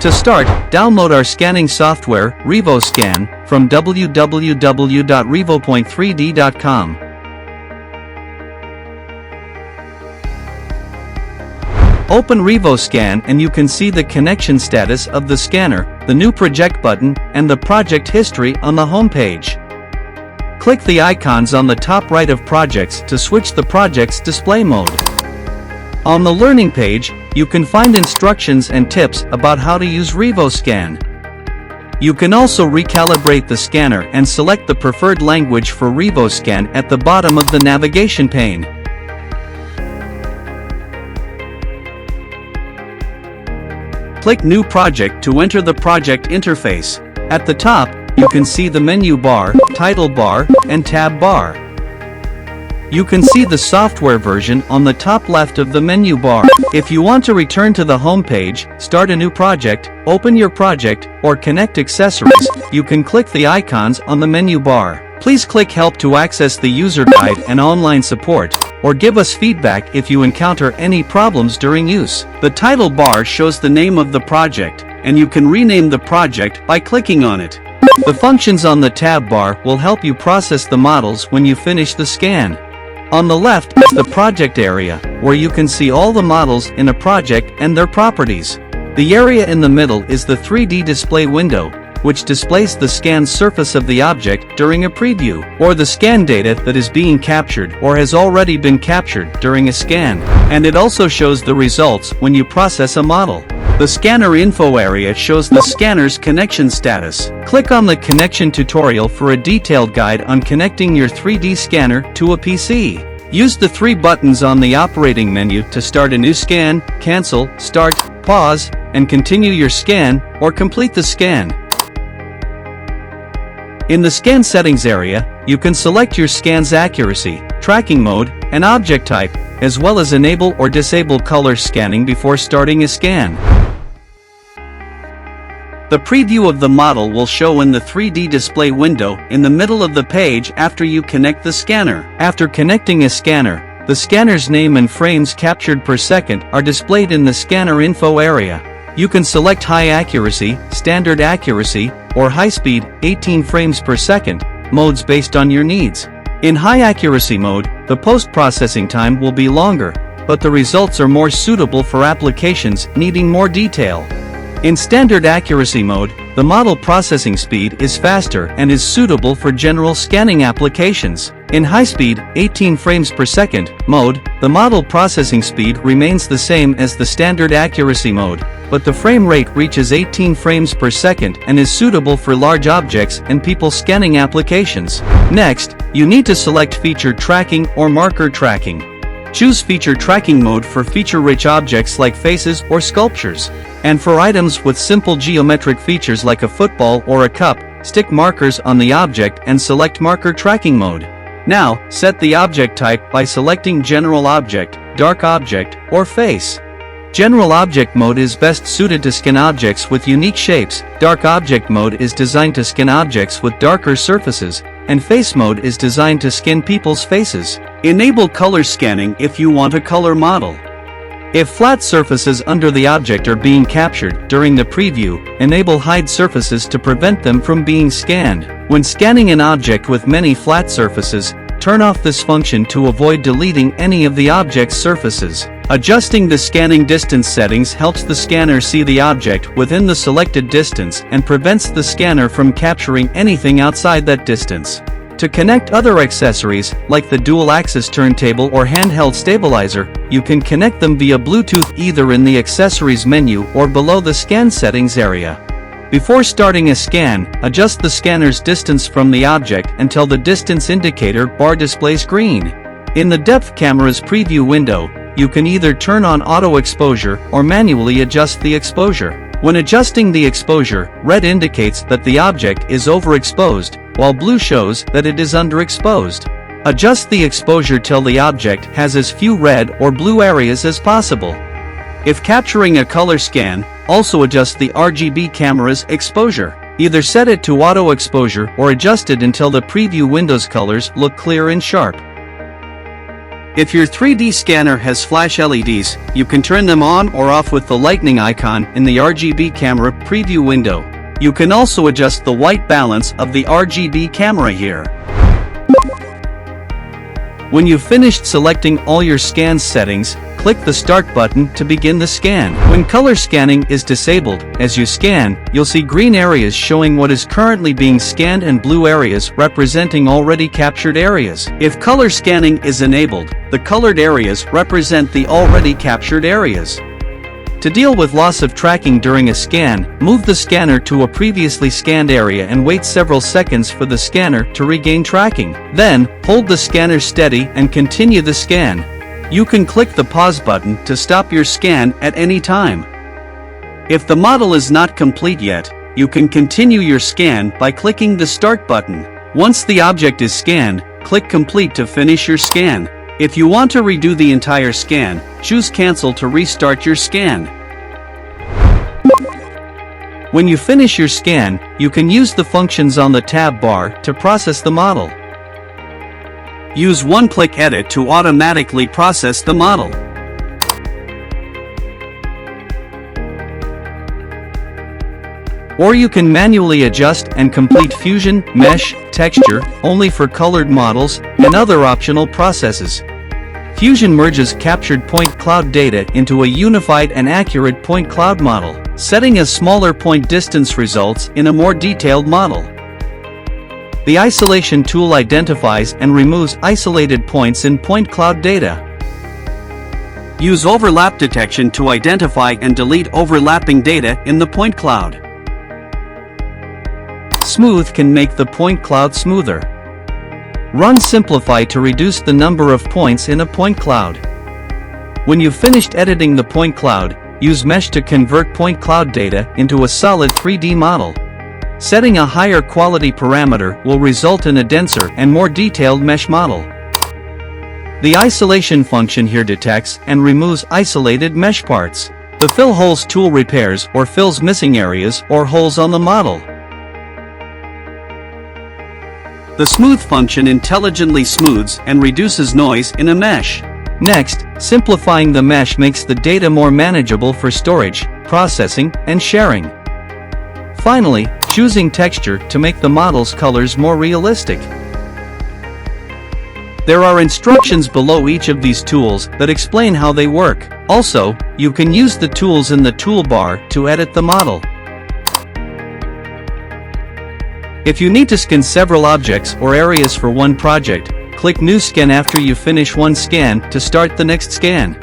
To start, download our scanning software, Revo Scan, from www.revopoint3d.com. Open Revo Scan and you can see the connection status of the scanner, the new project button, and the project history on the home page. Click the icons on the top right of projects to switch the project's display mode. On the learning page, you can find instructions and tips about how to use Revo Scan. You can also recalibrate the scanner and select the preferred language for Revo Scan at the bottom of the navigation pane. Click New Project to enter the project interface. At the top, you can see the menu bar, title bar, and tab bar. You can see the software version on the top left of the menu bar. If you want to return to the home page, start a new project, open your project, or connect accessories, you can click the icons on the menu bar. Please click Help to access the user guide and online support, or give us feedback if you encounter any problems during use. The title bar shows the name of the project, and you can rename the project by clicking on it. The functions on the tab bar will help you process the models when you finish the scan. On the left is the project area, where you can see all the models in a project and their properties. The area in the middle is the 3D display window, which displays the scanned surface of the object during a preview, or the scan data that is being captured or has already been captured during a scan, and it also shows the results when you process a model. The scanner info area shows the scanner's connection status. Click on the connection tutorial for a detailed guide on connecting your 3D scanner to a PC. Use the three buttons on the operating menu to start a new scan, cancel, start, pause, and continue your scan, or complete the scan. In the Scan Settings area, you can select your scan's accuracy, tracking mode, and object type, as well as enable or disable color scanning before starting a scan. The preview of the model will show in the 3D display window in the middle of the page after you connect the scanner. After connecting a scanner, the scanner's name and frames captured per second are displayed in the scanner info area. You can select high accuracy, standard accuracy, or high speed, 18 frames per second, modes based on your needs. In high accuracy mode, the post-processing time will be longer, but the results are more suitable for applications needing more detail. In standard accuracy mode, the model processing speed is faster and is suitable for general scanning applications. In high-speed, 18 frames per second mode, the model processing speed remains the same as the standard accuracy mode, but the frame rate reaches 18 frames per second and is suitable for large objects and people scanning applications. Next, you need to select feature tracking or marker tracking. Choose feature tracking mode for feature-rich objects like faces or sculptures. And for items with simple geometric features like a football or a cup, stick markers on the object and select marker tracking mode. Now, set the object type by selecting General Object, Dark Object, or Face. General Object mode is best suited to scan objects with unique shapes, Dark Object mode is designed to scan objects with darker surfaces, and Face mode is designed to scan people's faces. Enable color scanning if you want a color model. If flat surfaces under the object are being captured during the preview, enable Hide Surfaces to prevent them from being scanned. When scanning an object with many flat surfaces, turn off this function to avoid deleting any of the object's surfaces. Adjusting the scanning distance settings helps the scanner see the object within the selected distance and prevents the scanner from capturing anything outside that distance. To connect other accessories, like the dual-axis turntable or handheld stabilizer, you can connect them via Bluetooth either in the accessories menu or below the scan settings area. Before starting a scan, adjust the scanner's distance from the object until the distance indicator bar displays green. In the depth camera's preview window, you can either turn on auto exposure or manually adjust the exposure. When adjusting the exposure, red indicates that the object is overexposed, while blue shows that it is underexposed. Adjust the exposure till the object has as few red or blue areas as possible. If capturing a color scan, also adjust the RGB camera's exposure. Either set it to auto exposure or adjust it until the preview window's colors look clear and sharp. If your 3D scanner has flash LEDs, you can turn them on or off with the lightning icon in the RGB camera preview window. You can also adjust the white balance of the RGB camera here. When you've finished selecting all your scan settings, click the Start button to begin the scan. When color scanning is disabled, as you scan, you'll see green areas showing what is currently being scanned and blue areas representing already captured areas. If color scanning is enabled, the colored areas represent the already captured areas. To deal with loss of tracking during a scan, move the scanner to a previously scanned area and wait several seconds for the scanner to regain tracking. Then, hold the scanner steady and continue the scan. You can click the pause button to stop your scan at any time. If the model is not complete yet, you can continue your scan by clicking the Start button. Once the object is scanned, click Complete to finish your scan. If you want to redo the entire scan, choose Cancel to restart your scan. When you finish your scan, you can use the functions on the tab bar to process the model. Use one-click edit to automatically process the model. Or you can manually adjust and complete fusion, mesh, texture, only for colored models, and other optional processes. Fusion merges captured point cloud data into a unified and accurate point cloud model, setting a smaller point distance results in a more detailed model. The isolation tool identifies and removes isolated points in point cloud data. Use overlap detection to identify and delete overlapping data in the point cloud. Smooth can make the point cloud smoother. Run Simplify to reduce the number of points in a point cloud. When you've finished editing the point cloud, use Mesh to convert point cloud data into a solid 3D model. Setting a higher quality parameter will result in a denser and more detailed mesh model. The isolation function here detects and removes isolated mesh parts. The Fill Holes tool repairs or fills missing areas or holes on the model. The Smooth function intelligently smooths and reduces noise in a mesh. Next, simplifying the mesh makes the data more manageable for storage, processing, and sharing. Finally, choosing texture to make the model's colors more realistic. There are instructions below each of these tools that explain how they work. Also, you can use the tools in the toolbar to edit the model. If you need to scan several objects or areas for one project, click New Scan after you finish one scan to start the next scan.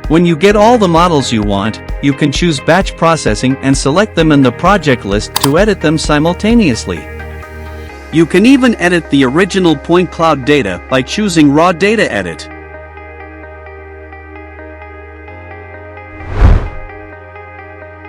When you get all the models you want, you can choose Batch Processing and select them in the project list to edit them simultaneously. You can even edit the original point cloud data by choosing Raw Data Edit.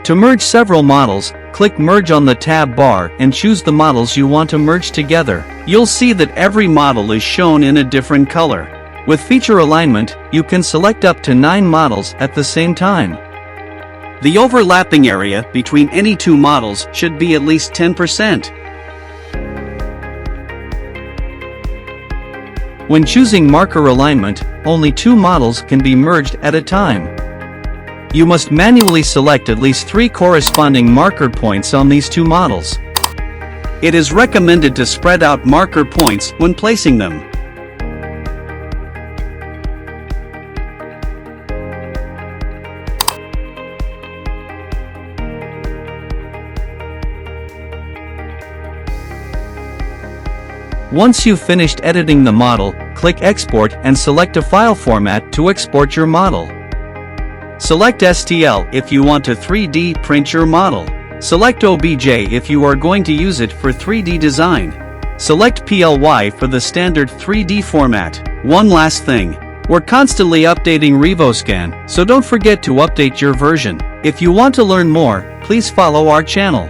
To merge several models, click Merge on the tab bar and choose the models you want to merge together. You'll see that every model is shown in a different color. With feature alignment, you can select up to 9 models at the same time. The overlapping area between any two models should be at least 10%. When choosing marker alignment, only 2 models can be merged at a time. You must manually select at least 3 corresponding marker points on these 2 models. It is recommended to spread out marker points when placing them. Once you've finished editing the model, click Export and select a file format to export your model. Select STL if you want to 3D print your model. Select OBJ if you are going to use it for 3D design. Select PLY for the standard 3D format. One last thing. We're constantly updating Revo Scan, so don't forget to update your version. If you want to learn more, please follow our channel.